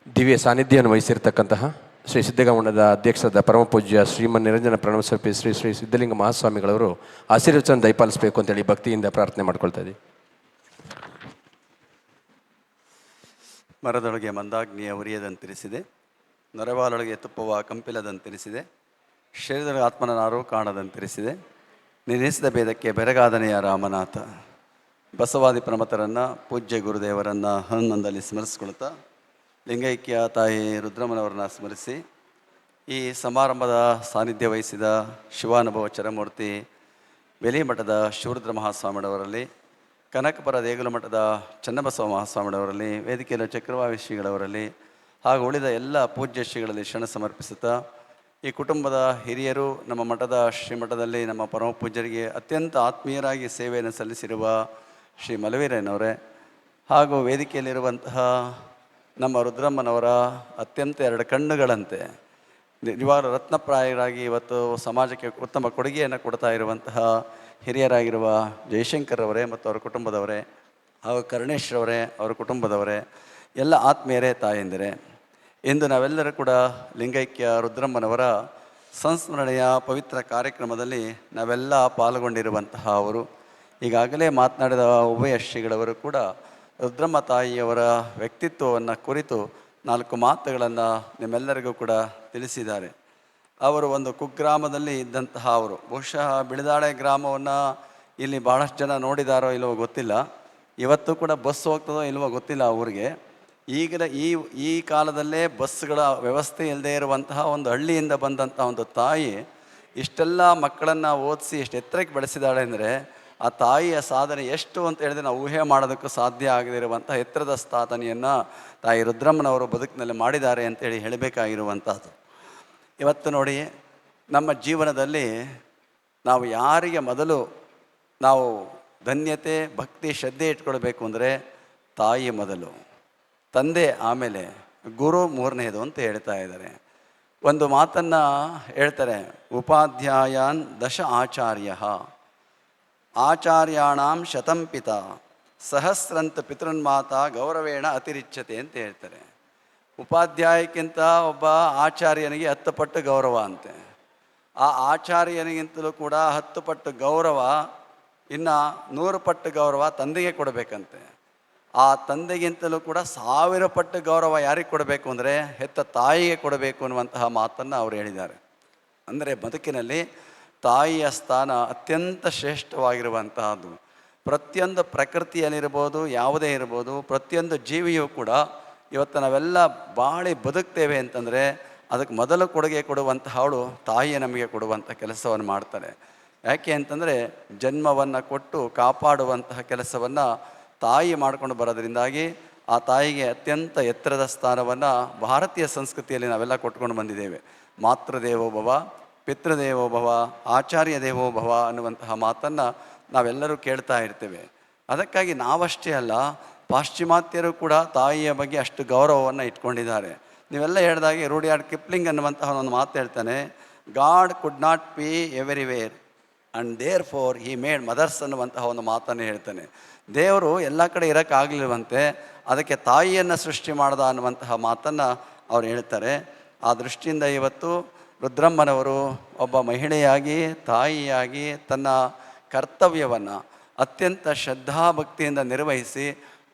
ದಿವ್ಯ ಸಾನ್ನಿಧ್ಯವನ್ನು ವಹಿಸಿರ್ತಕ್ಕಂತಹ ಶ್ರೀ ಸಿದ್ಧಗಂಗಮಠದ ಅಧ್ಯಕ್ಷರಾದ ಪರಮಪೂಜ್ಯ ಶ್ರೀಮನ್ ನಿರಂಜನ ಪ್ರಣವಸರ್ಪಿ ಶ್ರೀ ಶ್ರೀ ಸಿದ್ಧಲಿಂಗ ಮಹಾಸ್ವಾಮಿಗಳವರು ಆಶೀರ್ವಚನ ದಯಪಾಲಿಸಬೇಕು ಅಂತೇಳಿ ಭಕ್ತಿಯಿಂದ ಪ್ರಾರ್ಥನೆ ಮಾಡ್ಕೊಳ್ತಾ ಇದ್ದೀವಿ. ಮರದೊಳಗೆ ಮಂದಾಗ್ನಿಯ ಉರಿಯದಂತಿರಿಸಿದೆ, ನರವಾಲೊಳಗೆ ತುಪ್ಪವ ಕಂಪಿಲದಂತಿರಿಸಿದೆ, ಶರೀರದ ಆತ್ಮನಾರು ಕಾಣದಂತಿರಿಸಿದೆ, ನಿನ್ನಿಸಿದ ಭೇದಕ್ಕೆ ಬೆರಗಾದನೆಯ ರಾಮನಾಥ. ಬಸವಾದಿ ಪ್ರಮತರನ್ನು, ಪೂಜ್ಯ ಗುರುದೇವರನ್ನು ಹನ್ನೊಂದಲ್ಲಿ ಸ್ಮರಿಸ್ಕೊಳ್ತಾ ಲಿಂಗೈಕ್ಯ ತಾಯಿ ರುದ್ರಮ್ಮನವರನ್ನ ಸ್ಮರಿಸಿ, ಈ ಸಮಾರಂಭದ ಸಾನ್ನಿಧ್ಯ ವಹಿಸಿದ ಶಿವಾನುಭವ ಚರಮೂರ್ತಿ ಬೆಲಿಮಠದ ಶಿವರುದ್ರ ಮಹಾಸ್ವಾಮಿಗಳವರಲ್ಲಿ, ಕನಕಪುರ ದೇಗುಲ ಮಠದ ಚನ್ನಬಸವ ಮಹಾಸ್ವಾಮಿಗಳವರಲ್ಲಿ, ವೇದಿಕೆಯಲ್ಲಿ ಚಕ್ರವಾವಿ ಶ್ರೀಗಳವರಲ್ಲಿ ಹಾಗೂ ಉಳಿದ ಎಲ್ಲ ಪೂಜ್ಯ ಶ್ರೀಗಳಲ್ಲಿ ಶರಣ ಸಮರ್ಪಿಸುತ್ತಾ, ಈ ಕುಟುಂಬದ ಹಿರಿಯರು ನಮ್ಮ ಮಠದ ಶ್ರೀಮಠದಲ್ಲಿ ನಮ್ಮ ಪರಮ ಪೂಜ್ಯರಿಗೆ ಅತ್ಯಂತ ಆತ್ಮೀಯರಾಗಿ ಸೇವೆಯನ್ನು ಸಲ್ಲಿಸಿರುವ ಶ್ರೀ ಮಲವೀರಯ್ಯನವರೇ ಹಾಗೂ ವೇದಿಕೆಯಲ್ಲಿರುವಂತಹ ನಮ್ಮ ರುದ್ರಮ್ಮನವರ ಅತ್ಯಂತ ಎರಡು ಕಣ್ಣುಗಳಂತೆ ನಿಜವಾದ ರತ್ನಪ್ರಾಯರಾಗಿ ಇವತ್ತು ಸಮಾಜಕ್ಕೆ ಉತ್ತಮ ಕೊಡುಗೆಯನ್ನು ಕೊಡ್ತಾ ಇರುವಂತಹ ಹಿರಿಯರಾಗಿರುವ ಜಯಶಂಕರ್ ಅವರೇ ಮತ್ತು ಅವರ ಕುಟುಂಬದವರೇ ಹಾಗೂ ಕರುಣೇಶ್ವರವರೇ ಅವರ ಕುಟುಂಬದವರೇ, ಎಲ್ಲ ಆತ್ಮೀಯರೇ, ತಾಯಂದಿರೇ, ಇಂದು ನಾವೆಲ್ಲರೂ ಕೂಡ ಲಿಂಗೈಕ್ಯ ರುದ್ರಮ್ಮನವರ ಸಂಸ್ಮರಣೆಯ ಪವಿತ್ರ ಕಾರ್ಯಕ್ರಮದಲ್ಲಿ ನಾವೆಲ್ಲ ಪಾಲ್ಗೊಂಡಿರುವಂತಹ ಅವರು. ಈಗಾಗಲೇ ಮಾತನಾಡಿದ ಉಭಯ ಶ್ರೀಗಳವರು ಕೂಡ ರುದ್ರಮ್ಮ ತಾಯಿಯವರ ವ್ಯಕ್ತಿತ್ವವನ್ನು ಕುರಿತು 4 ಮಾತುಗಳನ್ನು ನಿಮ್ಮೆಲ್ಲರಿಗೂ ಕೂಡ ತಿಳಿಸಿದ್ದಾರೆ. ಅವರು ಒಂದು ಕುಗ್ರಾಮದಲ್ಲಿ ಇದ್ದಂತಹ ಅವರು, ಬಹುಶಃ ಬಿಳಿದಾಳೆ ಗ್ರಾಮವನ್ನು ಇಲ್ಲಿ ಭಾಳಷ್ಟು ಜನ ನೋಡಿದಾರೋ ಇಲ್ಲವೋ ಗೊತ್ತಿಲ್ಲ, ಇವತ್ತು ಕೂಡ ಬಸ್ ಹೋಗ್ತದೋ ಇಲ್ವೋ ಗೊತ್ತಿಲ್ಲ ಊರಿಗೆ. ಈಗಿನ ಈ ಕಾಲದಲ್ಲೇ ಬಸ್ಗಳ ವ್ಯವಸ್ಥೆ ಇಲ್ಲದೆ ಇರುವಂತಹ ಒಂದು ಹಳ್ಳಿಯಿಂದ ಬಂದಂಥ ಒಂದು ತಾಯಿ ಇಷ್ಟೆಲ್ಲ ಮಕ್ಕಳನ್ನು ಓದಿಸಿ ಎಷ್ಟು ಎತ್ತರಕ್ಕೆ ಬೆಳೆಸಿದ್ದಾಳೆ ಅಂದರೆ, ಆ ತಾಯಿಯ ಸಾಧನೆ ಎಷ್ಟು ಅಂತ ಹೇಳಿದ್ರೆ ನಾವು ಊಹೆ ಮಾಡೋದಕ್ಕೂ ಸಾಧ್ಯ ಆಗದಿರುವಂಥ ಎತ್ತರದ ಸಾಧನೆಯನ್ನು ತಾಯಿ ರುದ್ರಮ್ಮನವರು ಬದುಕಿನಲ್ಲಿ ಮಾಡಿದ್ದಾರೆ ಅಂತೇಳಿ ಹೇಳಬೇಕಾಗಿರುವಂಥದ್ದು. ಇವತ್ತು ನೋಡಿ, ನಮ್ಮ ಜೀವನದಲ್ಲಿ ನಾವು ಯಾರಿಗೆ ಮೊದಲು ನಾವು ಧನ್ಯತೆ, ಭಕ್ತಿ, ಶ್ರದ್ಧೆ ಇಟ್ಕೊಳ್ಬೇಕು ಅಂದರೆ ತಾಯಿ ಮೊದಲು, ತಂದೆ ಆಮೇಲೆ, ಗುರು ಮೂರನೇದು ಅಂತ ಹೇಳ್ತಾ ಇದ್ದಾರೆ. ಒಂದು ಮಾತನ್ನು ಹೇಳ್ತಾರೆ, ಉಪಾಧ್ಯಾಯಾನ್ ದಶ ಆಚಾರ್ಯ ಆಚಾರ್ಯಾಣಾಂ ಶತಂ ಪಿತ ಸಹಸ್ರಂತ ಪಿತೃನ್ಮಾತಾ ಗೌರವೇಣ ಅತಿರಿಚ್ಯತೆ ಅಂತ ಹೇಳ್ತಾರೆ. ಉಪಾಧ್ಯಾಯಕ್ಕಿಂತ ಒಬ್ಬ ಆಚಾರ್ಯನಿಗೆ 10 ಪಟ್ಟು ಗೌರವ ಅಂತೆ. ಆ ಆಚಾರ್ಯನಿಗಿಂತಲೂ ಕೂಡ 10 ಪಟ್ಟು ಗೌರವ, ಇನ್ನು 100 ಪಟ್ಟು ಗೌರವ ತಂದೆಗೆ ಕೊಡಬೇಕಂತೆ. ಆ ತಂದೆಗಿಂತಲೂ ಕೂಡ 1000 ಪಟ್ಟು ಗೌರವ ಯಾರಿಗೆ ಕೊಡಬೇಕು ಅಂದರೆ ಹೆತ್ತ ತಾಯಿಗೆ ಕೊಡಬೇಕು ಅನ್ನುವಂತಹ ಮಾತನ್ನು ಅವರು ಹೇಳಿದ್ದಾರೆ. ಅಂದರೆ ಬದುಕಿನಲ್ಲಿ ತಾಯಿಯ ಸ್ಥಾನ ಅತ್ಯಂತ ಶ್ರೇಷ್ಠವಾಗಿರುವಂತಹದ್ದು. ಪ್ರತಿಯೊಂದು ಪ್ರಕೃತಿಯಲ್ಲಿರ್ಬೋದು, ಯಾವುದೇ ಇರ್ಬೋದು, ಪ್ರತಿಯೊಂದು ಜೀವಿಯೂ ಕೂಡ ಇವತ್ತು ನಾವೆಲ್ಲ ಬಾಳಿ ಬದುಕ್ತೇವೆ ಅಂತಂದರೆ ಅದಕ್ಕೆ ಮೊದಲು ಕೊಡುಗೆ ಕೊಡುವಂತಹ ಅವಳು ತಾಯಿಯ ನಮಗೆ ಕೊಡುವಂಥ ಕೆಲಸವನ್ನು ಮಾಡ್ತಾರೆ. ಯಾಕೆ ಅಂತಂದರೆ ಜನ್ಮವನ್ನು ಕೊಟ್ಟು ಕಾಪಾಡುವಂತಹ ಕೆಲಸವನ್ನು ತಾಯಿ ಮಾಡಿಕೊಂಡು ಬರೋದ್ರಿಂದಾಗಿ ಆ ತಾಯಿಗೆ ಅತ್ಯಂತ ಎತ್ತರದ ಸ್ಥಾನವನ್ನು ಭಾರತೀಯ ಸಂಸ್ಕೃತಿಯಲ್ಲಿ ನಾವೆಲ್ಲ ಕೊಟ್ಕೊಂಡು ಬಂದಿದ್ದೇವೆ. ಮಾತೃದೇವೋಭವ, ಪಿತೃದೇವೋಭವ, ಆಚಾರ್ಯ ದೇವೋಭವ ಅನ್ನುವಂತಹ ಮಾತನ್ನು ನಾವೆಲ್ಲರೂ ಕೇಳ್ತಾ ಇರ್ತೇವೆ. ಅದಕ್ಕಾಗಿ ನಾವಷ್ಟೇ ಅಲ್ಲ, ಪಾಶ್ಚಿಮಾತ್ಯರು ಕೂಡ ತಾಯಿಯ ಬಗ್ಗೆ ಅಷ್ಟು ಗೌರವವನ್ನು ಇಟ್ಕೊಂಡಿದ್ದಾರೆ. ನೀವೆಲ್ಲ ಹೇಳಿದಾಗೆ ರೂಡಿಯಾರ್ಡ್ ಕಿಪ್ಲಿಂಗ್ ಅನ್ನುವಂತಹ ಒಂದು ಮಾತು ಹೇಳ್ತಾನೆ, God could not be everywhere and therefore he made mothers ಅನ್ನುವಂತಹ ಒಂದು ಮಾತನ್ನು ಹೇಳ್ತಾನೆ. ದೇವರು ಎಲ್ಲ ಕಡೆ ಇರೋಕ್ಕಾಗಲಿರುವಂತೆ ಅದಕ್ಕೆ ತಾಯಿಯನ್ನು ಸೃಷ್ಟಿ ಮಾಡ್ದ ಅನ್ನುವಂತಹ ಮಾತನ್ನು ಅವ್ರು ಹೇಳ್ತಾರೆ. ಆ ದೃಷ್ಟಿಯಿಂದ ಇವತ್ತು ರುದ್ರಮ್ಮನವರು ಒಬ್ಬ ಮಹಿಳೆಯಾಗಿ, ತಾಯಿಯಾಗಿ ತನ್ನ ಕರ್ತವ್ಯವನ್ನು ಅತ್ಯಂತ ಶ್ರದ್ಧಾಭಕ್ತಿಯಿಂದ ನಿರ್ವಹಿಸಿ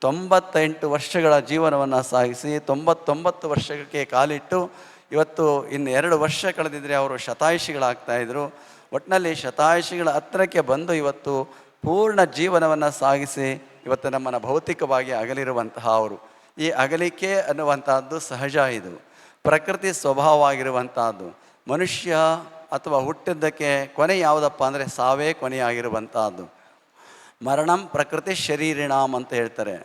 98 ವರ್ಷಗಳ ಜೀವನವನ್ನು ಸಾಗಿಸಿ 99 ವರ್ಷಕ್ಕೆ ಕಾಲಿಟ್ಟು ಇವತ್ತು ಇನ್ನು 2 ವರ್ಷ ಕಳೆದಿದ್ದರೆ ಅವರು ಶತಾಯುಷಿಗಳಾಗ್ತಾಯಿದ್ರು. ಒಟ್ಟಿನಲ್ಲಿ ಶತಾಯುಷಿಗಳ ಹತ್ತಿರಕ್ಕೆ ಬಂದು ಇವತ್ತು ಪೂರ್ಣ ಜೀವನವನ್ನು ಸಾಗಿಸಿ ಇವತ್ತು ನಮ್ಮನ್ನು ಭೌತಿಕವಾಗಿ ಅಗಲಿರುವಂತಹ ಅವರು. ಈ ಅಗಲಿಕೆ ಅನ್ನುವಂಥದ್ದು ಸಹಜ, ಇದು ಪ್ರಕೃತಿ ಸ್ವಭಾವವಾಗಿರುವಂಥದ್ದು. ಮನುಷ್ಯ ಅಥವಾ ಹುಟ್ಟಿದ್ದಕ್ಕೆ ಕೊನೆ ಯಾವುದಪ್ಪ ಅಂದರೆ ಸಾವೇ ಕೊನೆಯಾಗಿರುವಂಥದ್ದು. ಮರಣಂ ಪ್ರಕೃತಿ ಶರೀರಿಣಾಮ್ ಅಂತ ಹೇಳ್ತಾರೆ.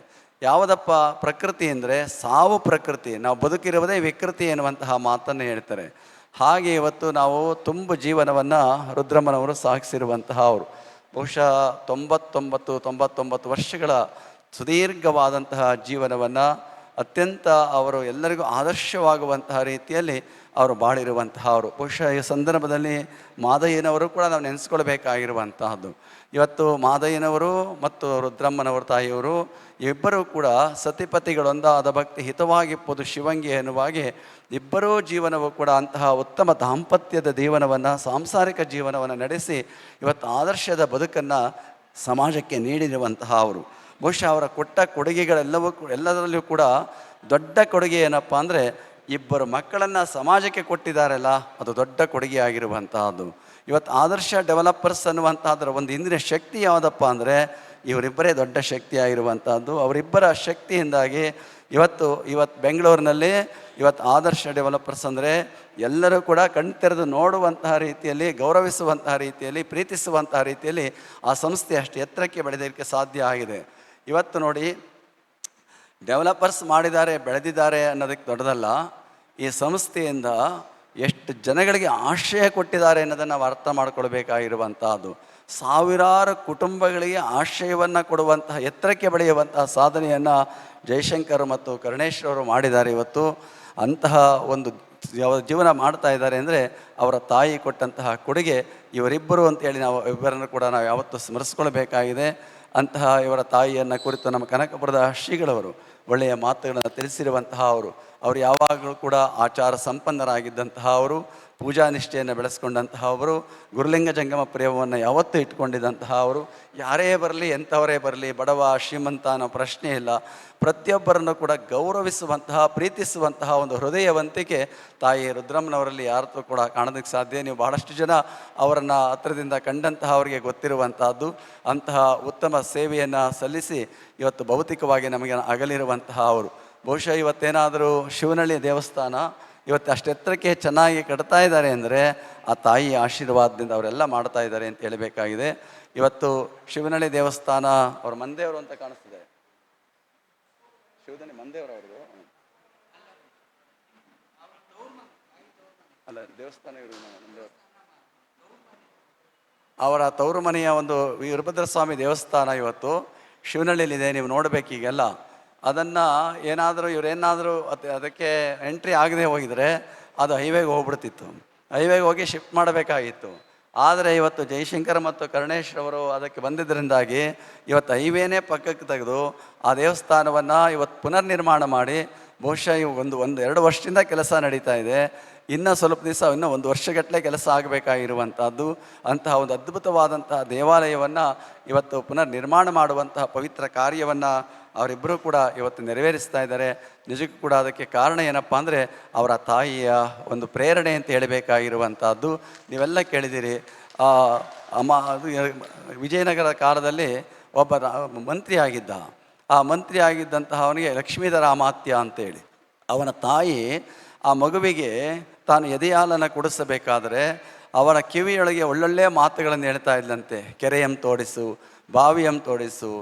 ಯಾವುದಪ್ಪ ಪ್ರಕೃತಿ ಅಂದರೆ ಸಾವು ಪ್ರಕೃತಿ, ನಾವು ಬದುಕಿರುವುದೇ ವಿಕೃತಿ ಎನ್ನುವಂತಹ ಮಾತನ್ನು ಹೇಳ್ತಾರೆ. ಹಾಗೆ ಇವತ್ತು ನಾವು ತುಂಬ ಜೀವನವನ್ನು ರುದ್ರಮ್ಮನವರು ಸಾಗಿಸಿರುವಂತಹ ಅವರು. ಬಹುಶಃ 99 ವರ್ಷಗಳ ಸುದೀರ್ಘವಾದಂತಹ ಜೀವನವನ್ನು ಅತ್ಯಂತ ಅವರು ಎಲ್ಲರಿಗೂ ಆದರ್ಶವಾಗುವಂತಹ ರೀತಿಯಲ್ಲಿ ಅವರು ಬಾಳಿರುವಂತಹ ಅವರು. ಬಹುಶಃ ಈ ಸಂದರ್ಭದಲ್ಲಿ ಮಾದಯ್ಯನವರು ಕೂಡ ನಾವು ನೆನೆಸ್ಕೊಳ್ಬೇಕಾಗಿರುವಂತಹದ್ದು. ಇವತ್ತು ಮಾದಯ್ಯನವರು ಮತ್ತು ರುದ್ರಮ್ಮನವರ ತಾಯಿಯವರು ಇಬ್ಬರೂ ಕೂಡ ಸತಿಪತಿಗಳೊಂದಾದ ಭಕ್ತಿ ಹಿತವಾಗಿಪ್ಪದು ಶಿವಂಗಿ ಎನ್ನುವಾಗೆ ಇಬ್ಬರೂ ಜೀವನವೂ ಕೂಡ ಅಂತಹ ಉತ್ತಮ ದಾಂಪತ್ಯದ ಜೀವನವನ್ನು, ಸಾಂಸಾರಿಕ ಜೀವನವನ್ನು ನಡೆಸಿ ಇವತ್ತು ಆದರ್ಶದ ಬದುಕನ್ನು ಸಮಾಜಕ್ಕೆ ನೀಡಿರುವಂತಹ ಅವರು. ಬಹುಶಃ ಅವರ ಕೊಟ್ಟ ಕೊಡುಗೆಗಳೆಲ್ಲವೂ ಎಲ್ಲದರಲ್ಲಿಯೂ ಕೂಡ ದೊಡ್ಡ ಕೊಡುಗೆ ಏನಪ್ಪ ಅಂದರೆ ಇಬ್ಬರು ಮಕ್ಕಳನ್ನು ಸಮಾಜಕ್ಕೆ ಕೊಟ್ಟಿದ್ದಾರಲ್ಲ, ಅದು ದೊಡ್ಡ ಕೊಡುಗೆ ಆಗಿರುವಂತಹದ್ದು. ಇವತ್ತು ಆದರ್ಶ ಡೆವಲಪರ್ಸ್ ಅನ್ನುವಂಥದ್ರ ಒಂದು ಹಿಂದಿನ ಶಕ್ತಿ ಯಾವುದಪ್ಪ ಅಂದರೆ ಇವರಿಬ್ಬರೇ ದೊಡ್ಡ ಶಕ್ತಿ ಆಗಿರುವಂಥದ್ದು. ಅವರಿಬ್ಬರ ಶಕ್ತಿಯಿಂದಾಗಿ ಇವತ್ತು ಬೆಂಗಳೂರಿನಲ್ಲಿ ಇವತ್ತು ಆದರ್ಶ ಡೆವಲಪರ್ಸ್ ಅಂದರೆ ಎಲ್ಲರೂ ಕೂಡ ಕಣ್ತೆರೆದು ನೋಡುವಂತಹ ರೀತಿಯಲ್ಲಿ, ಗೌರವಿಸುವಂತಹ ರೀತಿಯಲ್ಲಿ, ಪ್ರೀತಿಸುವಂತಹ ರೀತಿಯಲ್ಲಿ ಆ ಸಂಸ್ಥೆ ಅಷ್ಟು ಎತ್ತರಕ್ಕೆ ಬೆಳೆಯೋದಕ್ಕೆ ಸಾಧ್ಯ ಆಗಿದೆ. ಇವತ್ತು ನೋಡಿ, ಡೆವಲಪರ್ಸ್ ಮಾಡಿದ್ದಾರೆ, ಬೆಳೆದಿದ್ದಾರೆ ಅನ್ನೋದಕ್ಕೆ ದೊಡ್ಡದಲ್ಲ, ಈ ಸಂಸ್ಥೆಯಿಂದ ಎಷ್ಟು ಜನಗಳಿಗೆ ಆಶ್ರಯ ಕೊಟ್ಟಿದ್ದಾರೆ ಅನ್ನೋದನ್ನು ನಾವು ಅರ್ಥ ಮಾಡ್ಕೊಳ್ಬೇಕಾಗಿರುವಂತಹದ್ದು. ಸಾವಿರಾರು ಕುಟುಂಬಗಳಿಗೆ ಆಶ್ರಯವನ್ನು ಕೊಡುವಂತಹ, ಎತ್ತರಕ್ಕೆ ಬೆಳೆಯುವಂತಹ ಸಾಧನೆಯನ್ನು ಜಯಶಂಕರ್ ಮತ್ತು ಕರುಣೇಶ್ವರವರು ಮಾಡಿದ್ದಾರೆ. ಇವತ್ತು ಅಂತಹ ಒಂದು ಜೀವನ ಮಾಡ್ತಾ ಇದ್ದಾರೆ ಅಂದರೆ ಅವರ ತಾಯಿ ಕೊಟ್ಟಂತಹ ಕೊಡುಗೆ ಇವರಿಬ್ಬರು ಅಂತೇಳಿ ನಾವು ಇಬ್ಬರನ್ನು ಕೂಡ ನಾವು ಯಾವತ್ತೂ ಸ್ಮರಿಸ್ಕೊಳ್ಬೇಕಾಗಿದೆ. ಅಂತಹ ಇವರ ತಾಯಿಯನ್ನು ಕುರಿತು ನಮ್ಮ ಕನಕಪುರದ ಶ್ರೀಗಳವರು ಒಳ್ಳೆಯ ಮಾತುಗಳನ್ನು ತಿಳಿಸಿರುವಂತಹ ಅವರು ಯಾವಾಗಲೂ ಕೂಡ ಆಚಾರ ಸಂಪನ್ನರಾಗಿದ್ದಂತಹ ಅವರು, ಪೂಜಾ ನಿಷ್ಠೆಯನ್ನು ಬೆಳೆಸ್ಕೊಂಡಂತಹ ಅವರು, ಗುರುಲಿಂಗ ಜಂಗಮ ಪ್ರೇಮವನ್ನು ಯಾವತ್ತೂ ಇಟ್ಕೊಂಡಿದ್ದಂತಹ ಅವರು. ಯಾರೇ ಬರಲಿ, ಎಂಥವರೇ ಬರಲಿ, ಬಡವ ಶ್ರೀಮಂತ ಅನ್ನೋ ಪ್ರಶ್ನೆ ಇಲ್ಲ, ಪ್ರತಿಯೊಬ್ಬರನ್ನು ಕೂಡ ಗೌರವಿಸುವಂತಹ, ಪ್ರೀತಿಸುವಂತಹ ಒಂದು ಹೃದಯವಂತಿಕೆ ತಾಯಿ ರುದ್ರಮ್ಮನವರಲ್ಲಿ ಯಾರತ್ತೂ ಕೂಡ ಕಾಣೋದಕ್ಕೆ ಸಾಧ್ಯ. ನೀವು ಬಹಳಷ್ಟು ಜನ ಅವರನ್ನು ಹತ್ತಿರದಿಂದ ಕಂಡಂತಹ ಅವರಿಗೆ ಗೊತ್ತಿರುವಂತಹದ್ದು. ಅಂತಹ ಉತ್ತಮ ಸೇವೆಯನ್ನು ಸಲ್ಲಿಸಿ ಇವತ್ತು ಭೌತಿಕವಾಗಿ ನಮಗೆ ಅಗಲಿರುವಂತಹ ಅವರು. ಬಹುಶಃ ಇವತ್ತೇನಾದರೂ ಶಿವನಹಳ್ಳಿ ದೇವಸ್ಥಾನ ಇವತ್ತು ಅಷ್ಟೆತ್ತರಕ್ಕೆ ಚೆನ್ನಾಗಿ ಕಟ್ತಾ ಇದ್ದಾರೆ ಅಂದರೆ ಆ ತಾಯಿ ಆಶೀರ್ವಾದದಿಂದ ಅವರೆಲ್ಲ ಮಾಡ್ತಾ ಇದ್ದಾರೆ ಅಂತ ಹೇಳಬೇಕಾಗಿದೆ. ಇವತ್ತು ಶಿವನಹಳ್ಳಿ ದೇವಸ್ಥಾನ ಅವ್ರ ಮಂದೇವರು ಅಂತ ಕಾಣಿಸ್ತಿದೆ, ಶಿವದನಿ ಮಂದೇವರು ಅವ್ರದ್ದು ಅಲ್ಲ, ದೇವಸ್ಥಾನ ಇವರು ಮಂದೇವರು, ಅವರ ತವರು ಮನೆಯ ಒಂದು ವೀರಭದ್ರಸ್ವಾಮಿ ದೇವಸ್ಥಾನ ಇವತ್ತು ಶಿವನಹಳ್ಳಿಯಲ್ಲಿದೆ. ನೀವು ನೋಡಬೇಕೀಗೆಲ್ಲ ಅದನ್ನು ಇವರೇನಾದರೂ ಅದಕ್ಕೆ ಎಂಟ್ರಿ ಆಗದೆ ಹೋಗಿದರೆ ಅದು ಹೈವೇಗೆ ಹೋಗ್ಬಿಡ್ತಿತ್ತು, ಹೈವೇಗೆ ಹೋಗಿ ಶಿಫ್ಟ್ ಮಾಡಬೇಕಾಗಿತ್ತು. ಆದರೆ ಇವತ್ತು ಜಯಶಂಕರ್ ಮತ್ತು ಕರುಣೇಶ್ವರವರು ಅದಕ್ಕೆ ಬಂದಿದ್ದರಿಂದಾಗಿ ಇವತ್ತು ಹೈವೇನೇ ಪಕ್ಕಕ್ಕೆ ತೆಗೆದು ಆ ದೇವಸ್ಥಾನವನ್ನು ಇವತ್ತು ಪುನರ್ನಿರ್ಮಾಣ ಮಾಡಿ, ಬಹುಶಃ ಒಂದು 2 ವರ್ಷದಿಂದ ಕೆಲಸ ನಡೀತಾ ಇದೆ. ಇನ್ನೂ ಸ್ವಲ್ಪ ದಿವಸ, ಇನ್ನೂ 1 ವರ್ಷಗಟ್ಟಲೆ ಕೆಲಸ ಆಗಬೇಕಾಗಿರುವಂಥದ್ದು. ಅಂತಹ ಒಂದು ಅದ್ಭುತವಾದಂತಹ ದೇವಾಲಯವನ್ನು ಇವತ್ತು ಪುನರ್ನಿರ್ಮಾಣ ಮಾಡುವಂತಹ ಪವಿತ್ರ ಕಾರ್ಯವನ್ನು ಅವರಿಬ್ಬರೂ ಕೂಡ ಇವತ್ತು ನೆರವೇರಿಸ್ತಾ ಇದ್ದಾರೆ. ನಿಜಕ್ಕೂ ಕೂಡ ಅದಕ್ಕೆ ಕಾರಣ ಏನಪ್ಪ ಅಂದರೆ ಅವರ ತಾಯಿಯ ಒಂದು ಪ್ರೇರಣೆ ಅಂತ ಹೇಳಬೇಕಾಗಿರುವಂಥದ್ದು. ನೀವೆಲ್ಲ ಕೇಳಿದ್ದೀರಿ, ಅದು ವಿಜಯನಗರ ಕಾಲದಲ್ಲಿ ಒಬ್ಬ ಮಂತ್ರಿ ಆಗಿದ್ದ. ಆ ಮಂತ್ರಿ ಆಗಿದ್ದಂತಹ ಅವನಿಗೆ ಲಕ್ಷ್ಮೀಧರ ಅಮಾತ್ಯ ಅಂತೇಳಿ, ಅವನ ತಾಯಿ ಆ ಮಗುವಿಗೆ ತಾನು ಎದೆಹಾಲನ್ನು ಕುಡಿಸಬೇಕಾದರೆ ಅವನ ಕಿವಿಯೊಳಗೆ ಒಳ್ಳೊಳ್ಳೆಯ ಮಾತುಗಳನ್ನು ಹೇಳ್ತಾ ಇದ್ದಂತೆ. ಕೆರೆಯಂ ತೋಡಿಸು, ಬಾವಿಯಂ ತೋಡಿಸು,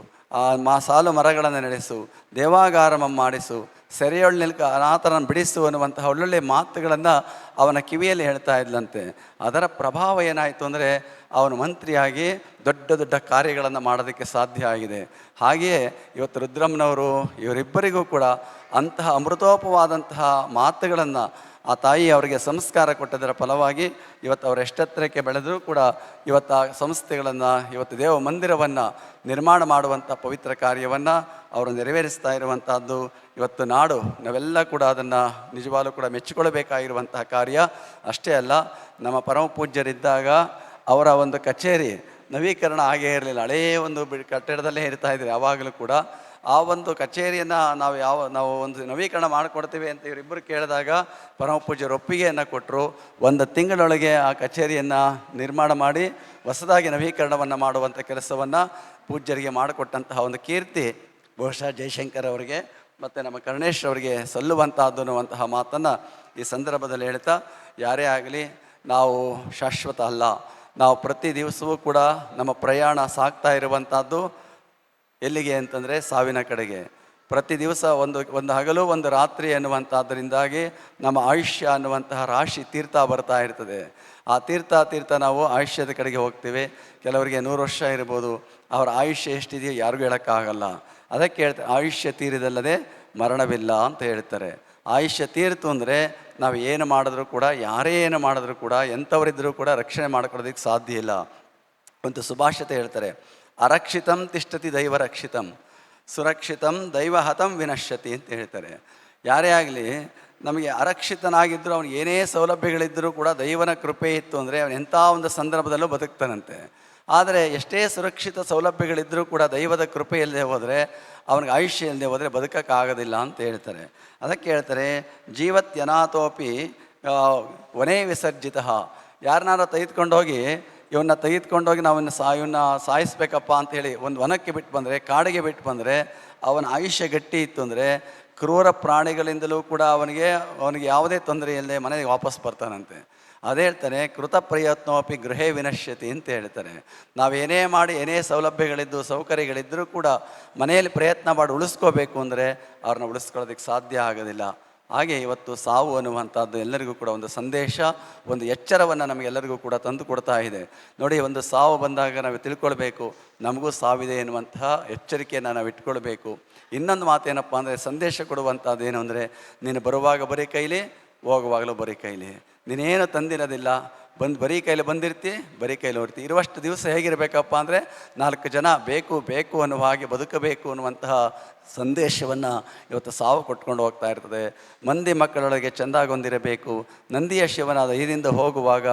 ಸಾಲು ಮರಗಳನ್ನು ನಡೆಸು, ದೇವಾಗಾರಮ ಮಾಡಿಸು, ಸೆರೆಯೊಳ್ ನಿಲ್ಕ ಅನಾಥರನ್ನು ಬಿಡಿಸು ಅನ್ನುವಂತಹ ಒಳ್ಳೊಳ್ಳೆಯ ಮಾತುಗಳನ್ನು ಅವನ ಕಿವಿಯಲ್ಲಿ ಹೇಳ್ತಾ ಇದ್ದಂತೆ. ಅದರ ಪ್ರಭಾವ ಏನಾಯಿತು ಅಂದರೆ ಅವನು ಮಂತ್ರಿಯಾಗಿ ದೊಡ್ಡ ದೊಡ್ಡ ಕಾರ್ಯಗಳನ್ನು ಮಾಡೋದಕ್ಕೆ ಸಾಧ್ಯ ಆಗಿದೆ. ಹಾಗೆಯೇ ಇವತ್ತು ರುದ್ರಮ್ಮನವರು ಇವರಿಬ್ಬರಿಗೂ ಕೂಡ ಅಂತಹ ಅಮೃತೋಪವಾದಂತಹ ಮಾತುಗಳನ್ನು ಆ ತಾಯಿ ಅವರಿಗೆ ಸಂಸ್ಕಾರ ಕೊಟ್ಟದರ ಫಲವಾಗಿ ಇವತ್ತು ಅವರು ಎಷ್ಟೆತ್ತರಕ್ಕೆ ಬೆಳೆದರೂ ಕೂಡ ಇವತ್ತು ಆ ಸಂಸ್ಥೆಗಳನ್ನು, ಇವತ್ತು ದೇವ ಮಂದಿರವನ್ನು ನಿರ್ಮಾಣ ಮಾಡುವಂಥ ಪವಿತ್ರ ಕಾರ್ಯವನ್ನು ಅವರು ನೆರವೇರಿಸ್ತಾ ಇರುವಂತಹದ್ದು. ಇವತ್ತು ನಾಡು ನಾವೆಲ್ಲ ಕೂಡ ಅದನ್ನು ನಿಜವಾಗ್ಲೂ ಕೂಡ ಮೆಚ್ಚಿಕೊಳ್ಳಬೇಕಾಗಿರುವಂತಹ ಕಾರ್ಯ. ಅಷ್ಟೇ ಅಲ್ಲ, ನಮ್ಮ ಪರಮ ಪೂಜ್ಯರಿದ್ದಾಗ ಅವರ ಒಂದು ಕಚೇರಿ ನವೀಕರಣ ಆಗೇ ಇರಲಿಲ್ಲ, ಹಳೆಯ ಒಂದು ಕಟ್ಟಡದಲ್ಲೇ ಇರ್ತಾ ಇದ್ರು ಯಾವಾಗಲೂ ಕೂಡ. ಆ ಒಂದು ಕಚೇರಿಯನ್ನು ನಾವು ಒಂದು ನವೀಕರಣ ಮಾಡಿಕೊಡ್ತೀವಿ ಅಂತ ಇವರಿಬ್ಬರು ಕೇಳಿದಾಗ ಪರಮ ಪೂಜ್ಯರು ಒಪ್ಪಿಗೆಯನ್ನು ಕೊಟ್ಟರು. 1 ತಿಂಗಳೊಳಗೆ ಆ ಕಚೇರಿಯನ್ನು ನಿರ್ಮಾಣ ಮಾಡಿ ಹೊಸದಾಗಿ ನವೀಕರಣವನ್ನು ಮಾಡುವಂಥ ಕೆಲಸವನ್ನು ಪೂಜ್ಯರಿಗೆ ಮಾಡಿಕೊಟ್ಟಂತಹ ಒಂದು ಕೀರ್ತಿ ಬಹುಶಃ ಜಯಶಂಕರ್ ಅವರಿಗೆ ಮತ್ತು ನಮ್ಮ ಕರುಣೇಶ್ ಅವರಿಗೆ ಸಲ್ಲುವಂತಹದ್ದು ಅನ್ನುವಂತಹ ಮಾತನ್ನು ಈ ಸಂದರ್ಭದಲ್ಲಿ ಹೇಳ್ತಾ, ಯಾರೇ ಆಗಲಿ ನಾವು ಶಾಶ್ವತ ಅಲ್ಲ. ನಾವು ಪ್ರತಿ ದಿವಸವೂ ಕೂಡ ನಮ್ಮ ಪ್ರಯಾಣ ಸಾಗ್ತಾ ಇರುವಂಥದ್ದು ಎಲ್ಲಿಗೆ ಅಂತಂದರೆ ಸಾವಿನ ಕಡೆಗೆ. ಪ್ರತಿ ದಿವಸ ಒಂದು ಹಗಲು ಒಂದು ರಾತ್ರಿ ಅನ್ನುವಂಥದ್ದರಿಂದಾಗಿ ನಮ್ಮ ಆಯುಷ್ಯ ಅನ್ನುವಂತಹ ರಾಶಿ ತೀರ್ಥ ಬರ್ತಾ ಇರ್ತದೆ. ಆ ತೀರ್ಥ ನಾವು ಆಯುಷ್ಯದ ಕಡೆಗೆ ಹೋಗ್ತೀವಿ. ಕೆಲವರಿಗೆ 100 ವರ್ಷ ಇರ್ಬೋದು, ಅವರ ಆಯುಷ್ಯ ಎಷ್ಟಿದೆಯೋ ಯಾರಿಗೂ ಹೇಳೋಕ್ಕಾಗಲ್ಲ. ಅದಕ್ಕೆ ಹೇಳ್ತಾರೆ, ಆಯುಷ್ಯ ತೀರಿದಲ್ಲದೆ ಮರಣವಿಲ್ಲ ಅಂತ ಹೇಳ್ತಾರೆ. ಆಯುಷ್ಯ ತೀರ್ತು ಅಂದರೆ ನಾವು ಏನು ಮಾಡಿದ್ರೂ ಕೂಡ, ಯಾರೇ ಏನು ಮಾಡಿದ್ರೂ ಕೂಡ, ಎಂಥವರಿದ್ದರೂ ಕೂಡ ರಕ್ಷಣೆ ಮಾಡ್ಕೊಳ್ಳೋದಕ್ಕೆ ಸಾಧ್ಯ ಇಲ್ಲ. ಒಂದು ಸುಭಾಷಿತ ಹೇಳ್ತಾರೆ, ಅರಕ್ಷಿತಂ ತಿಷ್ಠತಿ ದೈವ ರಕ್ಷಿತಂ, ಸುರಕ್ಷಿತಂ ದೈವ ಹತಂ ವಿನಶ್ಯತಿ ಅಂತ ಹೇಳ್ತಾರೆ. ಯಾರೇ ಆಗಲಿ ನಮಗೆ ಅರಕ್ಷಿತನಾಗಿದ್ದರೂ ಅವನಿಗೆ ಏನೇ ಸೌಲಭ್ಯಗಳಿದ್ದರೂ ಕೂಡ ದೈವನ ಕೃಪೆ ಇತ್ತು ಅಂದರೆ ಅವನು ಎಂಥ ಒಂದು ಸಂದರ್ಭದಲ್ಲೂ ಬದುಕ್ತಾನಂತೆ. ಆದರೆ ಎಷ್ಟೇ ಸುರಕ್ಷಿತ ಸೌಲಭ್ಯಗಳಿದ್ದರೂ ಕೂಡ ದೈವದ ಕೃಪೆ ಇಲ್ಲದೆ ಹೋದರೆ, ಅವನಿಗೆ ಆಯುಷ್ಯ ಇಲ್ಲದೆ ಹೋದರೆ ಬದುಕೋಕ್ಕಾಗೋದಿಲ್ಲ ಅಂತ ಹೇಳ್ತಾರೆ. ಅದಕ್ಕೆ ಹೇಳ್ತಾರೆ, ಜೀವತ್ಯನಾಥೋಪಿ ವನೇ ವಿಸರ್ಜಿತ. ಯಾರನ್ನಾರು ತೆಗೆದುಕೊಂಡೋಗಿ ನಾವು ಇವನ್ನ ಸಾಯಿಸ್ಬೇಕಪ್ಪ ಅಂಥೇಳಿ ಒಂದು ವನಕ್ಕೆ ಬಿಟ್ಟು ಬಂದರೆ, ಕಾಡಿಗೆ ಬಿಟ್ಟು ಬಂದರೆ, ಅವನ ಆಯುಷ್ಯ ಗಟ್ಟಿ ಇತ್ತು ಅಂದರೆ ಕ್ರೂರ ಪ್ರಾಣಿಗಳಿಂದಲೂ ಕೂಡ ಅವನಿಗೆ ಯಾವುದೇ ತೊಂದರೆ ಇಲ್ಲದೆ ಮನೆಗೆ ವಾಪಸ್ ಬರ್ತಾನಂತೆ. ಅದೇ ಹೇಳ್ತಾನೆ, ಕೃತ ಪ್ರಯತ್ನೋಪಿ ಗೃಹೇ ವಿನಶ್ಯತಿ ಅಂತ ಹೇಳ್ತಾರೆ. ನಾವೇನೇ ಮಾಡಿ, ಏನೇ ಸೌಲಭ್ಯಗಳಿದ್ದು ಸೌಕರ್ಯಗಳಿದ್ದರೂ ಕೂಡ ಮನೆಯಲ್ಲಿ ಪ್ರಯತ್ನ ಮಾಡಿ ಉಳಿಸ್ಕೋಬೇಕು ಅಂದರೆ ಅವ್ರನ್ನ ಉಳಿಸ್ಕೊಳ್ಳೋದಕ್ಕೆ ಸಾಧ್ಯ ಆಗೋದಿಲ್ಲ. ಹಾಗೆ ಇವತ್ತು ಸಾವು ಅನ್ನುವಂಥದ್ದು ಎಲ್ಲರಿಗೂ ಕೂಡ ಒಂದು ಸಂದೇಶ, ಒಂದು ಎಚ್ಚರವನ್ನು ನಮಗೆಲ್ಲರಿಗೂ ಕೂಡ ತಂದು ಕೊಡ್ತಾ ಇದೆ. ನೋಡಿ, ಒಂದು ಸಾವು ಬಂದಾಗ ನಾವು ತಿಳ್ಕೊಳ್ಬೇಕು, ನಮಗೂ ಸಾವಿದೆ ಎನ್ನುವಂತಹ ಎಚ್ಚರಿಕೆಯನ್ನು ನಾವು ಇಟ್ಕೊಳ್ಬೇಕು. ಇನ್ನೊಂದು ಮಾತೇನಪ್ಪ ಅಂದರೆ, ಸಂದೇಶ ಕೊಡುವಂಥದ್ದು ಏನು ಅಂದರೆ, ನೀನು ಬರುವಾಗ ಬರೀ ಕೈಲಿ, ಹೋಗುವಾಗಲೂ ಬರೀ ಕೈಲಿ, ನೀನೇನು ತಂದಿರೋದಿಲ್ಲ, ಬರೀ ಕೈಲಿ ಬಂದಿರ್ತಿ, ಬರೀ ಕೈಲಿ ಹೊರ್ತಿ. ಇರುವಷ್ಟು ದಿವಸ ಹೇಗಿರಬೇಕಪ್ಪ ಅಂದರೆ, 4 ಜನ ಬೇಕು ಅನ್ನುವ ಹಾಗೆ ಬದುಕಬೇಕು ಅನ್ನುವಂತಹ ಸಂದೇಶವನ್ನು ಇವತ್ತು ಸಾವು ಕೊಟ್ಕೊಂಡು ಹೋಗ್ತಾ ಇರ್ತದೆ. ಮಂದಿ ಮಕ್ಕಳೊಳಗೆ ಚೆಂದಾಗೊಂದಿರಬೇಕು, ನಂದಿಯ ಶಿವನಾದ ಇದರಿಂದ ಹೋಗುವಾಗ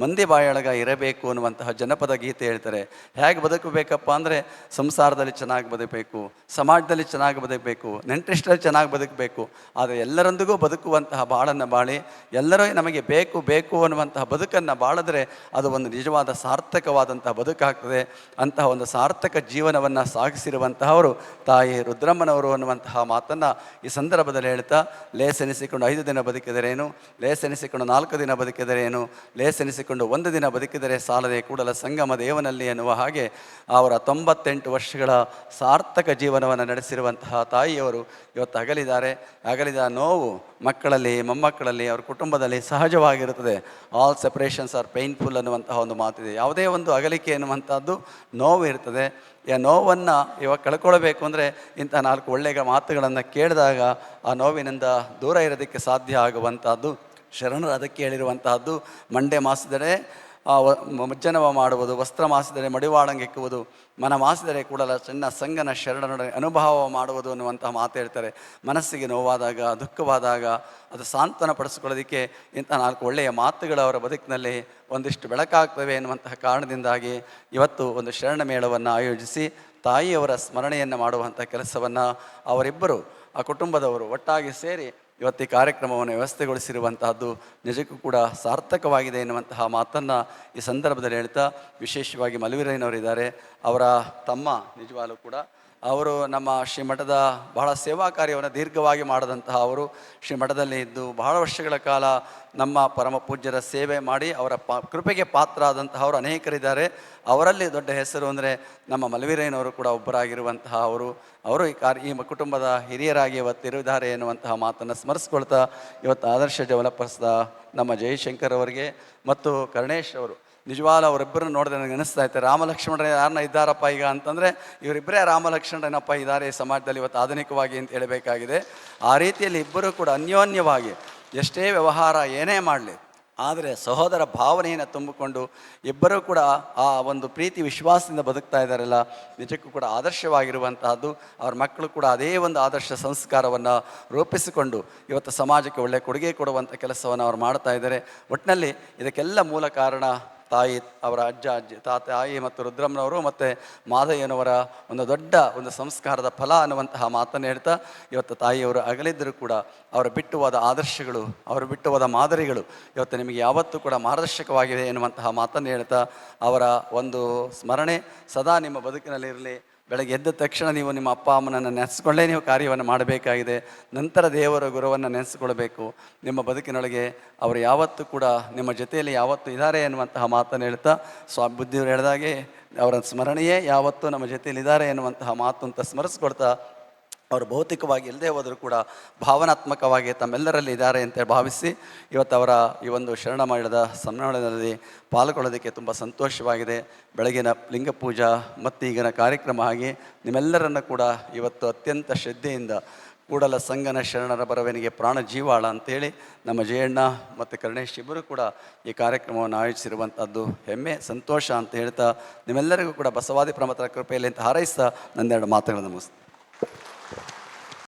ಮಂದಿ ಬಾಯೊಳಗ ಇರಬೇಕು ಅನ್ನುವಂತಹ ಜನಪದ ಗೀತೆ ಹೇಳ್ತಾರೆ. ಹೇಗೆ ಬದುಕಬೇಕಪ್ಪ ಅಂದರೆ, ಸಂಸಾರದಲ್ಲಿ ಚೆನ್ನಾಗಿ ಬದುಕಬೇಕು, ಸಮಾಜದಲ್ಲಿ ಚೆನ್ನಾಗಿ ಬದುಕಬೇಕು, ನೆಂಟರಿಷ್ಟರಲ್ಲಿ ಚೆನ್ನಾಗಿ ಬದುಕಬೇಕು. ಆದರೆ ಎಲ್ಲರೊಂದಿಗೂ ಬದುಕುವಂತಹ ಬಾಳನ್ನು ಬಾಳಿ, ಎಲ್ಲರೂ ನಮಗೆ ಬೇಕು ಅನ್ನುವಂತಹ ಬದುಕನ್ನು ಬಾಳಿದ್ರೆ ಅದು ಒಂದು ನಿಜವಾದ ಸಾರ್ಥಕವಾದಂತಹ ಬದುಕಾಗ್ತದೆ. ಅಂತಹ ಒಂದು ಸಾರ್ಥಕ ಜೀವನವನ್ನು ಸಾಗಿಸಿರುವಂತಹವರು ತಾಯಿ ರುದ್ರಮ್ಮನವರು ಅನ್ನುವಂತಹ ಮಾತನ್ನು ಈ ಸಂದರ್ಭದಲ್ಲಿ ಹೇಳ್ತಾ, ಲೇಸೆನಿಸಿಕೊಂಡು 5 ದಿನ ಬದುಕಿದರೇನು, ಲೇಸೆನಿಸಿಕೊಂಡು 4 ದಿನ ಬದುಕಿದರೇನು, ಲೇಸೆನಿಸಿಕೊಂಡು 1 ದಿನ ಬದುಕಿದರೆ ಸಾಲದೆ ಕೂಡಲ ಸಂಗಮ ದೇವನಲ್ಲಿ ಎನ್ನುವ ಹಾಗೆ ಅವರ 98 ವರ್ಷಗಳ ಸಾರ್ಥಕ ಜೀವನವನ್ನು ನಡೆಸಿರುವಂತಹ ತಾಯಿಯವರು ಇವತ್ತು ಅಗಲಿದ ನೋವು ಮಕ್ಕಳಲ್ಲಿ, ಮೊಮ್ಮಕ್ಕಳಲ್ಲಿ, ಅವ್ರ ಕುಟುಂಬದಲ್ಲಿ ಸಹಜವಾಗಿರುತ್ತದೆ. ಆಲ್ ಸೆಪರೇಷನ್ಸ್ ಆರ್ ಪೇನ್ಫುಲ್ ಅನ್ನುವಂತಹ ಒಂದು ಮಾತಿದೆ. ಯಾವುದೇ ಒಂದು ಅಗಲಿಕೆ ಎನ್ನುವಂಥದ್ದು ನೋವು ಇರ್ತದೆ. ಈ ನೋವನ್ನು ಇವಾಗ ಕಳ್ಕೊಳ್ಬೇಕು ಅಂದರೆ ಇಂಥ 4 ಒಳ್ಳೆಯ ಮಾತುಗಳನ್ನು ಕೇಳಿದಾಗ ಆ ನೋವಿನಿಂದ ದೂರ ಇರೋದಕ್ಕೆ ಸಾಧ್ಯ ಆಗುವಂಥದ್ದು. ಶರಣರು ಅದಕ್ಕೆ ಹೇಳಿರುವಂತಹದ್ದು, ಮಂಡೆ ಮಾಸಿದರೆ ಮಜ್ಜನವ ಮಾಡುವುದು, ವಸ್ತ್ರ ಮಾಸಿದರೆ ಮಡಿವಾಳಂಗೆಕ್ಕುವುದು, ಮನ ಮಾಸಿದರೆ ಕೂಡಲ ಚೆನ್ನ ಸಂಗನ ಶರಣರ ಅನುಭವ ಮಾಡುವುದು ಅನ್ನುವಂತಹ ಮಾತು ಹೇಳ್ತಾರೆ. ಮನಸ್ಸಿಗೆ ನೋವಾದಾಗ, ದುಃಖವಾದಾಗ ಅದು ಸಾಂತ್ವನ ಪಡಿಸ್ಕೊಳ್ಳೋದಕ್ಕೆ ಇಂಥ 4 ಒಳ್ಳೆಯ ಮಾತುಗಳು ಅವರ ಬದುಕಿನಲ್ಲಿ ಒಂದಿಷ್ಟು ಬೆಳಕಾಗ್ತವೆ ಎನ್ನುವಂತಹ ಕಾರಣದಿಂದಾಗಿ ಇವತ್ತು ಒಂದು ಶರಣ ಮೇಳವನ್ನು ಆಯೋಜಿಸಿ ತಾಯಿಯವರ ಸ್ಮರಣೆಯನ್ನು ಮಾಡುವಂಥ ಕೆಲಸವನ್ನು ಅವರಿಬ್ಬರು, ಆ ಕುಟುಂಬದವರು ಒಟ್ಟಾಗಿ ಸೇರಿ ಇವತ್ತು ಈ ಕಾರ್ಯಕ್ರಮವನ್ನು ವ್ಯವಸ್ಥೆಗೊಳಿಸಿರುವಂತಹದ್ದು ನಿಜಕ್ಕೂ ಕೂಡ ಸಾರ್ಥಕವಾಗಿದೆ ಎನ್ನುವಂತಹ ಮಾತನ್ನು ಈ ಸಂದರ್ಭದಲ್ಲಿ ಹೇಳ್ತಾ, ವಿಶೇಷವಾಗಿ ಮಲ್ವೀರಯ್ಯನವರಿದ್ದಾರೆ, ಅವರ ತಮ್ಮ ನಿಜವಾಗಲೂ ಕೂಡ ಅವರು ನಮ್ಮ ಶ್ರೀಮಠದ ಬಹಳ ಸೇವಾ ಕಾರ್ಯವನ್ನು ದೀರ್ಘವಾಗಿ ಮಾಡಿದಂತಹ ಅವರು, ಶ್ರೀಮಠದಲ್ಲಿ ಇದ್ದು ಬಹಳ ವರ್ಷಗಳ ಕಾಲ ನಮ್ಮ ಪರಮ ಪೂಜ್ಯರ ಸೇವೆ ಮಾಡಿ ಅವರ ಕೃಪೆಗೆ ಪಾತ್ರ ಆದಂತಹವರು ಅನೇಕರಿದ್ದಾರೆ. ಅವರಲ್ಲಿ ದೊಡ್ಡ ಹೆಸರು ಅಂದರೆ ನಮ್ಮ ಮಲ್ವೀರಯ್ಯನವರು ಕೂಡ ಒಬ್ಬರಾಗಿರುವಂತಹ ಅವರು ಈ ಕುಟುಂಬದ ಹಿರಿಯರಾಗಿ ಇವತ್ತಿರುತ್ತಾರೆ ಎನ್ನುವಂತಹ ಮಾತನ್ನು ಸ್ಮರಿಸ್ಕೊಳ್ತಾ, ಇವತ್ತು ಆದರ್ಶ ಡೆವಲಪರ್ಸ್ದ ನಮ್ಮ ಜಯಶಂಕರ್ ಅವರಿಗೆ ಮತ್ತು ಕರ್ಣೇಶ್ ಅವರು, ನಿಜವಾಗ್ಲೂ ಅವರಿಬ್ಬರನ್ನು ನೋಡಿದ್ರೆ ನನಗೆ ಅನಿಸ್ತಾ ಇತ್ತು, ರಾಮಲಕ್ಷ್ಮಣರ ಯಾರನ್ನ ಇದ್ದಾರಪ್ಪ ಈಗ ಅಂತಂದರೆ ಇವರಿಬ್ಬರೇ ರಾಮಲಕ್ಷ್ಮಣರನಪ್ಪ ಇದ್ದಾರೆ ಈ ಸಮಾಜದಲ್ಲಿ ಇವತ್ತು ಆಧುನಿಕವಾಗಿ ಅಂತ ಹೇಳಬೇಕಾಗಿದೆ. ಆ ರೀತಿಯಲ್ಲಿ ಇಬ್ಬರು ಕೂಡ ಅನ್ಯೋನ್ಯವಾಗಿ ಎಷ್ಟೇ ವ್ಯವಹಾರ ಏನೇ ಮಾಡಲಿ, ಆದರೆ ಸಹೋದರ ಭಾವನೆಯನ್ನು ತುಂಬಿಕೊಂಡು ಇಬ್ಬರೂ ಕೂಡ ಆ ಒಂದು ಪ್ರೀತಿ ವಿಶ್ವಾಸದಿಂದ ಬದುಕ್ತಾ ಇದ್ದಾರಲ್ಲ, ನಿಜಕ್ಕೂ ಕೂಡ ಆದರ್ಶವಾಗಿರುವಂತಹದ್ದು. ಅವ್ರ ಮಕ್ಕಳು ಕೂಡ ಅದೇ ಒಂದು ಆದರ್ಶ ಸಂಸ್ಕಾರವನ್ನು ರೂಪಿಸಿಕೊಂಡು ಇವತ್ತು ಸಮಾಜಕ್ಕೆ ಒಳ್ಳೆಯ ಕೊಡುಗೆ ಕೊಡುವಂಥ ಕೆಲಸವನ್ನು ಅವ್ರು ಮಾಡ್ತಾ ಇದ್ದಾರೆ. ಒಟ್ಟಿನಲ್ಲಿ ಇದಕ್ಕೆಲ್ಲ ಮೂಲ ಕಾರಣ ತಾಯಿ, ಅವರ ಅಜ್ಜಿ, ತಾಯಿ ಮತ್ತು ರುದ್ರಮ್ಮನವರು ಮತ್ತು ಮಾದಯ್ಯನವರ ಒಂದು ದೊಡ್ಡ ಒಂದು ಸಂಸ್ಕಾರದ ಫಲ ಅನ್ನುವಂತಹ ಮಾತನ್ನು ಹೇಳ್ತಾ, ಇವತ್ತು ತಾಯಿಯವರು ಅಗಲಿದ್ದರೂ ಕೂಡ ಅವರು ಬಿಟ್ಟು ಹೋದ ಆದರ್ಶಗಳು, ಅವರು ಬಿಟ್ಟು ಹೋದ ಮಾದರಿಗಳು ಇವತ್ತು ನಿಮಗೆ ಯಾವತ್ತೂ ಕೂಡ ಮಾರ್ಗದರ್ಶಕವಾಗಿದೆ ಎನ್ನುವಂತಹ ಮಾತನ್ನು ಹೇಳ್ತಾ, ಅವರ ಒಂದು ಸ್ಮರಣೆ ಸದಾ ನಿಮ್ಮ ಬದುಕಿನಲ್ಲಿರಲಿ. ಬೆಳಗ್ಗೆ ಎದ್ದ ತಕ್ಷಣ ನೀವು ನಿಮ್ಮ ಅಪ್ಪ ಅಮ್ಮನನ್ನು ನೆನೆಸ್ಕೊಳ್ಳೇ ನೀವು ಕಾರ್ಯವನ್ನು ಮಾಡಬೇಕಾಗಿದೆ. ನಂತರ ದೇವರ ಗುರುವನ್ನು ನೆನೆಸ್ಕೊಳ್ಬೇಕು. ನಿಮ್ಮ ಬದುಕಿನೊಳಗೆ ಅವರು ಯಾವತ್ತೂ ಕೂಡ ನಿಮ್ಮ ಜೊತೆಯಲ್ಲಿ ಯಾವತ್ತೂ ಇದ್ದಾರೆ ಎನ್ನುವಂತಹ ಮಾತನ್ನು ಹೇಳ್ತಾ, ಬುದ್ಧಿಯವರು ಹೇಳಿದಾಗೆ ಅವರ ಸ್ಮರಣೆಯೇ ಯಾವತ್ತೂ ನಮ್ಮ ಜೊತೆಯಲ್ಲಿದ್ದಾರೆ ಎನ್ನುವಂತಹ ಮಾತು ಅಂತ ಸ್ಮರಿಸ್ಕೊಳ್ತಾ, ಅವರು ಭೌತಿಕವಾಗಿ ಇಲ್ಲದೆ ಹೋದರೂ ಕೂಡ ಭಾವನಾತ್ಮಕವಾಗಿ ತಮ್ಮೆಲ್ಲರಲ್ಲಿ ಇದ್ದಾರೆ ಅಂತ ಭಾವಿಸಿ ಇವತ್ತು ಅವರ ಈ ಒಂದು ಶರಣ ಮೇಳದ ಸಮ್ಮೇಳನದಲ್ಲಿ ಪಾಲ್ಗೊಳ್ಳೋದಕ್ಕೆ ತುಂಬ ಸಂತೋಷವಾಗಿದೆ. ಬೆಳಗಿನ ಲಿಂಗ ಪೂಜಾ ಮತ್ತು ಈಗಿನ ಕಾರ್ಯಕ್ರಮ ಆಗಿ ನಿಮ್ಮೆಲ್ಲರನ್ನು ಕೂಡ ಇವತ್ತು ಅತ್ಯಂತ ಶ್ರದ್ಧೆಯಿಂದ ಕೂಡಲ ಸಂಗನ ಶರಣರ ಬರವನಿಗೆ ಪ್ರಾಣ ಜೀವಾಳ ಅಂತೇಳಿ ನಮ್ಮ ಜಯಣ್ಣ ಮತ್ತು ಕರುಣೇಶ್ ಇಬ್ಬರು ಕೂಡ ಈ ಕಾರ್ಯಕ್ರಮವನ್ನು ಆಯೋಜಿಸಿರುವಂಥದ್ದು ಹೆಮ್ಮೆ ಸಂತೋಷ ಅಂತ ಹೇಳ್ತಾ ನಿಮ್ಮೆಲ್ಲರಿಗೂ ಕೂಡ ಬಸವಾದಿ ಪ್ರಮತರ ಕೃಪೆಯಲ್ಲಿ ಅಂತ ಹಾರೈಸ್ತಾ ನನ್ನೆರಡು ಮಾತುಗಳನ್ನು ಮುಗಿಸ್ತೀನಿ.